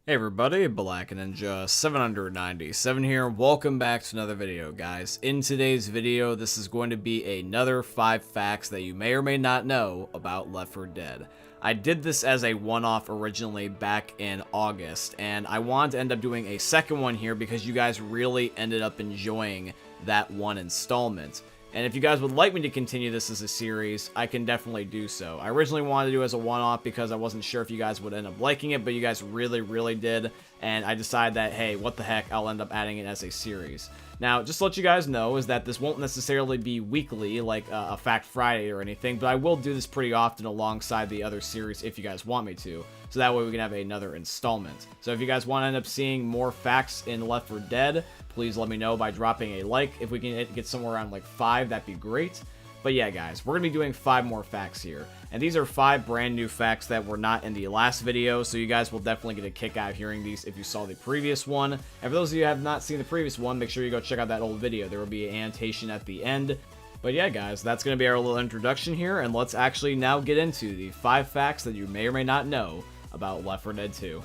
Hey everybody, Black Ninja 797 here. Welcome back to another video, guys. In today's video, this is going to be another 5 facts that you may or may not know about Left 4 Dead. I did this as a one-off originally back in August, and I wanted to end up doing a second one here because you guys really ended up enjoying that one installment. And if you guys would like me to continue this as a series, I can definitely do so. I originally wanted to do it as a one-off because I wasn't sure if you guys would end up liking it, but you guys really did. And I decided that, hey, what the heck, I'll end up adding it as a series. Now, just to let you guys know is that this won't necessarily be weekly, like a Fact Friday or anything, but I will do this pretty often alongside the other series if you guys want me to. So that way we can have another installment. So if you guys want to end up seeing more facts in Left 4 Dead, please let me know by dropping a like. If we can get somewhere around like 5, that'd be great. But yeah, guys, we're going to be doing 5 more facts here. And these are 5 brand new facts that were not in the last video, so you guys will definitely get a kick out of hearing these if you saw the previous one. And for those of you who have not seen the previous one, make sure you go check out that old video. There will be an annotation at the end. But yeah, guys, that's going to be our little introduction here, and let's actually now get into the 5 facts that you may or may not know about Left 4 Dead 2.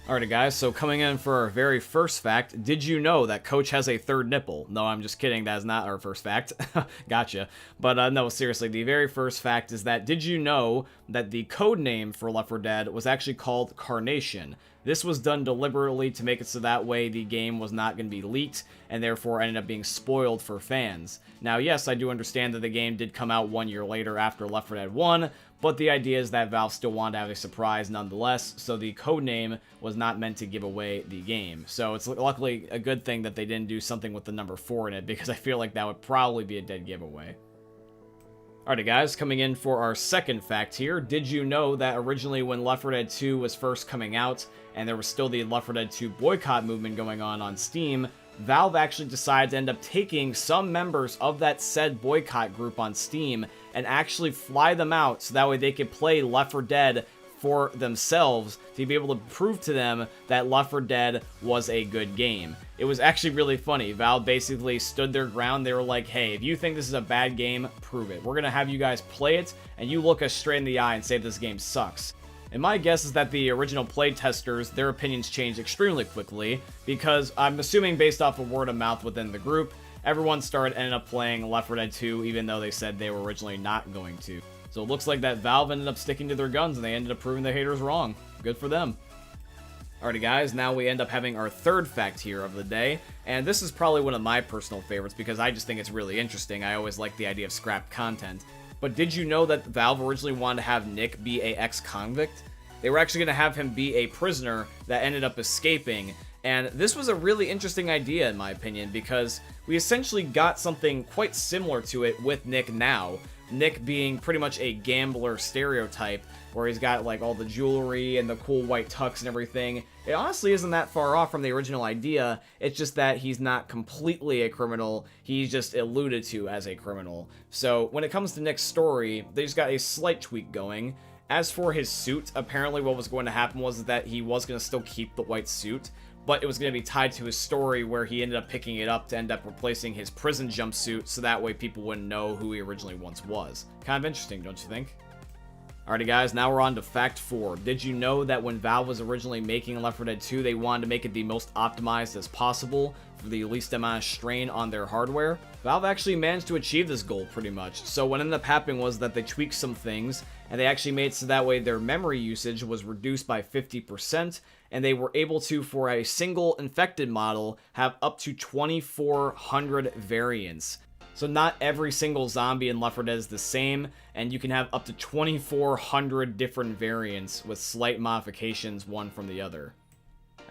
Alrighty guys, so coming in for our very first fact, did you know that Coach has a third nipple? No, I'm just kidding, that is not our first fact. Gotcha. But no, seriously, the very first fact is that did you know that the code name for Left 4 Dead was actually called Carnation? This was done deliberately to make it so that way the game was not going to be leaked and therefore ended up being spoiled for fans. Now, yes, I do understand that the game did come out 1 year later after Left 4 Dead 1, but the idea is that Valve still wanted to have a surprise nonetheless, so the code name was not meant to give away the game. So it's luckily a good thing that they didn't do something with the number 4 in it, because I feel like that would probably be a dead giveaway. Alrighty guys, coming in for our second fact here, did you know that originally when Left 4 Dead 2 was first coming out, and there was still the Left 4 Dead 2 boycott movement going on Steam, Valve actually decided to end up taking some members of that said boycott group on Steam and actually fly them out so that way they could play Left 4 Dead for themselves to be able to prove to them that Left 4 Dead was a good game. It was actually really funny. Valve basically stood their ground. They were like, hey, if you think this is a bad game, prove it. We're going to have you guys play it, and you look us straight in the eye and say this game sucks. And my guess is that the original playtesters, their opinions changed extremely quickly, because I'm assuming based off of word of mouth within the group, everyone ended up playing Left 4 Dead 2, even though they said they were originally not going to. So it looks like that Valve ended up sticking to their guns, and they ended up proving the haters wrong. Good for them. Alrighty guys, now we end up having our third fact here of the day, and this is probably one of my personal favorites because I just think it's really interesting. I always like the idea of scrapped content. But did you know that Valve originally wanted to have Nick be a ex-convict? They were actually going to have him be a prisoner that ended up escaping, and this was a really interesting idea in my opinion because we essentially got something quite similar to it with Nick now. Nick being pretty much a gambler stereotype, where he's got like all the jewelry and the cool white tux and everything. It honestly isn't that far off from the original idea. It's just that he's not completely a criminal. He's just alluded to as a criminal. So when it comes to Nick's story, they just got a slight tweak going. As for his suit, apparently what was going to happen was that he was going to still keep the white suit, but it was going to be tied to his story where he ended up picking it up to end up replacing his prison jumpsuit, so that way people wouldn't know who he originally once was. Kind of interesting, don't you think? Alrighty guys, now we're on to fact 4. Did you know that when Valve was originally making Left 4 Dead 2, they wanted to make it the most optimized as possible for the least amount of strain on their hardware? Valve actually managed to achieve this goal pretty much. So what ended up happening was that they tweaked some things, and they actually made it so that way their memory usage was reduced by 50%, and they were able to, for a single infected model, have up to 2,400 variants. So not every single zombie in Left 4 Dead is the same, and you can have up to 2,400 different variants with slight modifications one from the other.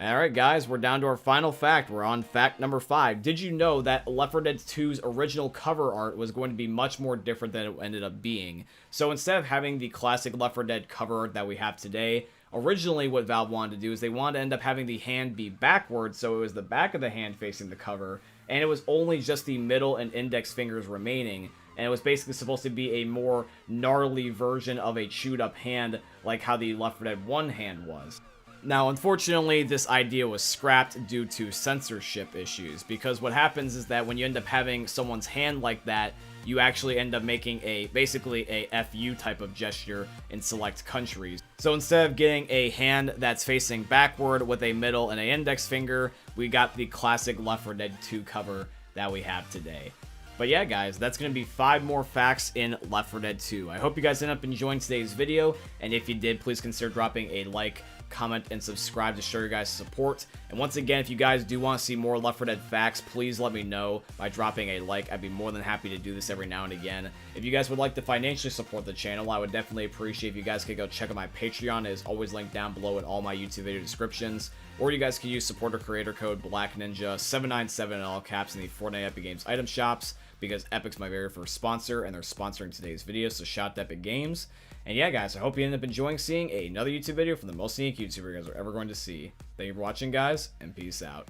Alright guys, we're down to our final fact. We're on fact number 5. Did you know that Left 4 Dead 2's original cover art was going to be much more different than it ended up being? So instead of having the classic Left 4 Dead cover art that we have today, originally what Valve wanted to do is they wanted to end up having the hand be backwards, so it was the back of the hand facing the cover, and it was only just the middle and index fingers remaining, and it was basically supposed to be a more gnarly version of a chewed up hand like how the Left 4 Dead 1 hand was. Now, unfortunately, this idea was scrapped due to censorship issues, because what happens is that when you end up having someone's hand like that, you actually end up making basically a FU type of gesture in select countries. So instead of getting a hand that's facing backward with a middle and an index finger, we got the classic Left 4 Dead 2 cover that we have today. But yeah, guys, that's going to be 5 more facts in Left 4 Dead 2. I hope you guys end up enjoying today's video, and if you did, please consider dropping a like, comment, and subscribe to show your guys' support. And once again, if you guys do want to see more Left 4 Dead facts, please let me know by dropping a like. I'd be more than happy to do this every now and again. If you guys would like to financially support the channel, I would definitely appreciate if you guys could go check out my Patreon. It is always linked down below in all my YouTube video descriptions. Or you guys can use supporter creator code BlackNinja797 in all caps in the Fortnite Epic Games item shops, because Epic's my very first sponsor, and they're sponsoring today's video, so shout out to Epic Games. And yeah, guys, I hope you end up enjoying seeing another YouTube video from the most unique YouTuber you guys are ever going to see. Thank you for watching, guys, and peace out.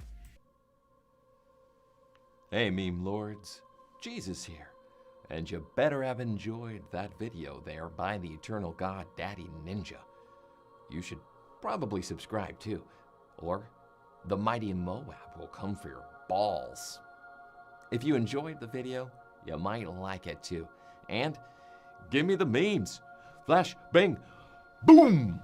Hey, meme lords, Jesus here, and you better have enjoyed that video there by the eternal god Daddy Ninja. You should probably subscribe too, or the mighty Moab will come for your balls. If you enjoyed the video, you might like it too. And give me the memes. Flash, bang, boom!